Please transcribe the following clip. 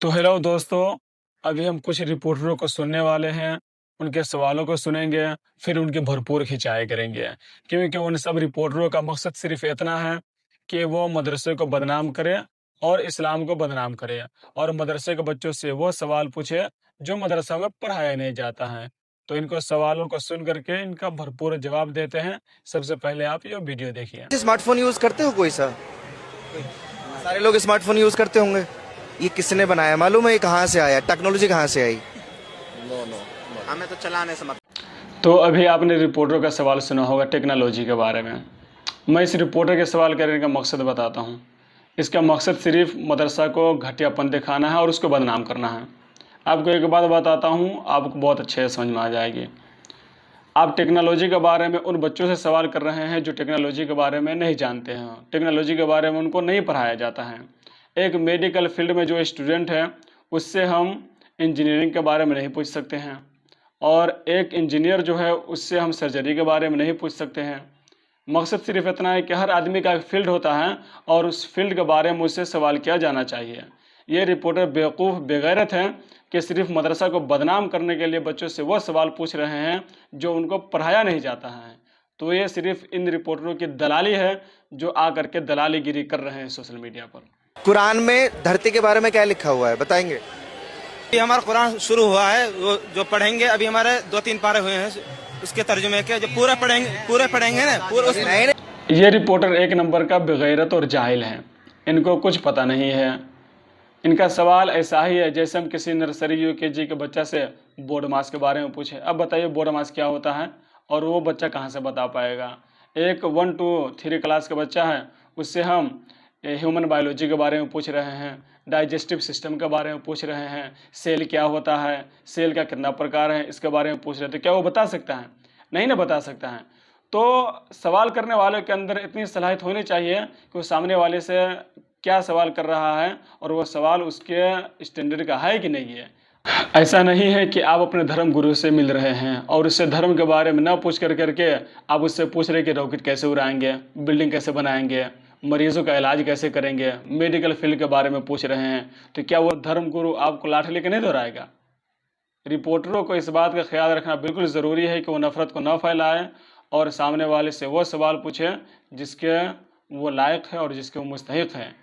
तो हेलो दोस्तों, अभी हम कुछ रिपोर्टरों को सुनने वाले हैं, उनके सवालों को सुनेंगे, फिर उनकी भरपूर खिंचाई करेंगे। क्योंकि उन सब रिपोर्टरों का मकसद सिर्फ इतना है कि वो मदरसे को बदनाम करें और इस्लाम को बदनाम करें और मदरसे के बच्चों से वो सवाल पूछे जो मदरसा में पढ़ाया नहीं जाता है। तो इनको सवालों को सुन करके इनका भरपूर जवाब देते हैं। सबसे पहले आप ये वीडियो देखिए। स्मार्टफोन यूज करते हो कोई सा? सारे लोग स्मार्टफोन यूज करते होंगे। ये किसने बनाया मालूम है? ये कहाँ से आया? टेक्नोलॉजी कहाँ से आई? नो नो हमें तो चलाने से तो अभी आपने रिपोर्टर का सवाल सुना होगा टेक्नोलॉजी के बारे में। मैं इस रिपोर्टर के सवाल करने का मकसद बताता हूँ। इसका मकसद सिर्फ मदरसा को घटियापन दिखाना है और उसको बदनाम करना है। आपको एक बात बताता हूँ, आपको बहुत अच्छे से समझ में आ जाएगी। आप टेक्नोलॉजी के बारे में उन बच्चों से सवाल कर रहे हैं जो टेक्नोलॉजी के बारे में नहीं जानते हैं, टेक्नोलॉजी के बारे में उनको नहीं पढ़ाया जाता है। एक मेडिकल फील्ड में जो स्टूडेंट है उससे हम इंजीनियरिंग के बारे में नहीं पूछ सकते हैं, और एक इंजीनियर जो है उससे हम सर्जरी के बारे में नहीं पूछ सकते हैं। मकसद सिर्फ इतना है कि हर आदमी का एक फील्ड होता है और उस फील्ड के बारे में उससे सवाल किया जाना चाहिए। ये रिपोर्टर बेवकूफ़ बेगैरत हैं कि सिर्फ मदरसा को बदनाम करने के लिए बच्चों से वो सवाल पूछ रहे हैं जो उनको पढ़ाया नहीं जाता है। तो ये सिर्फ इन रिपोर्टरों की दलाली है जो आ करके दलालीगिरी कर रहे हैं सोशल मीडिया पर। कुरान में धरती के बारे में क्या लिखा हुआ है बताएंगे? अभी हमारा कुरान शुरू हुआ है, वो जो पढ़ेंगे अभी हमारे 2-3 पारे हुए हैं, उसके तर्जुमे के जो पूरे पढ़ेंगे ना पूरे ये रिपोर्टर एक नंबर का बेगैरत और जाहिल है, इनको कुछ पता नहीं है। इनका सवाल ऐसा ही है जैसे हम किसी नर्सरी यूकेजी के बच्चा से बोर्ड मास के बारे में पूछे, अब बताइए बोर्ड मास क्या होता है, और वो बच्चा कहाँ से बता पाएगा। एक 1 to 3 क्लास का बच्चा है, उससे हम ह्यूमन बायोलॉजी के बारे में पूछ रहे हैं, डाइजेस्टिव सिस्टम के बारे में पूछ रहे हैं, सेल क्या होता है, सेल का कितना प्रकार है, इसके बारे में पूछ रहे हैं, तो क्या वो बता सकता है? नहीं ना बता सकता है। तो सवाल करने वाले के अंदर इतनी सलाहियत होनी चाहिए कि वो सामने वाले से क्या सवाल कर रहा है और वो सवाल उसके स्टैंडर्ड का है कि नहीं है। ऐसा नहीं है कि आप अपने धर्म गुरु से मिल रहे हैं और उससे धर्म के बारे में ना पूछ करके आप उससे पूछ रहे कि रॉकेट कैसे उड़ाएंगे, बिल्डिंग कैसे बनाएंगे, मरीजों का इलाज कैसे करेंगे, मेडिकल फील्ड के बारे में पूछ रहे हैं। तो क्या वो धर्म गुरु आपको लाठी लेकर नहीं दोहराएगा? रिपोर्टरों को इस बात का ख्याल रखना बिल्कुल ज़रूरी है कि वो नफ़रत को न फैलाएं और सामने वाले से वो सवाल पूछें जिसके वो लायक है और जिसके वो मुस्तहिक हैं।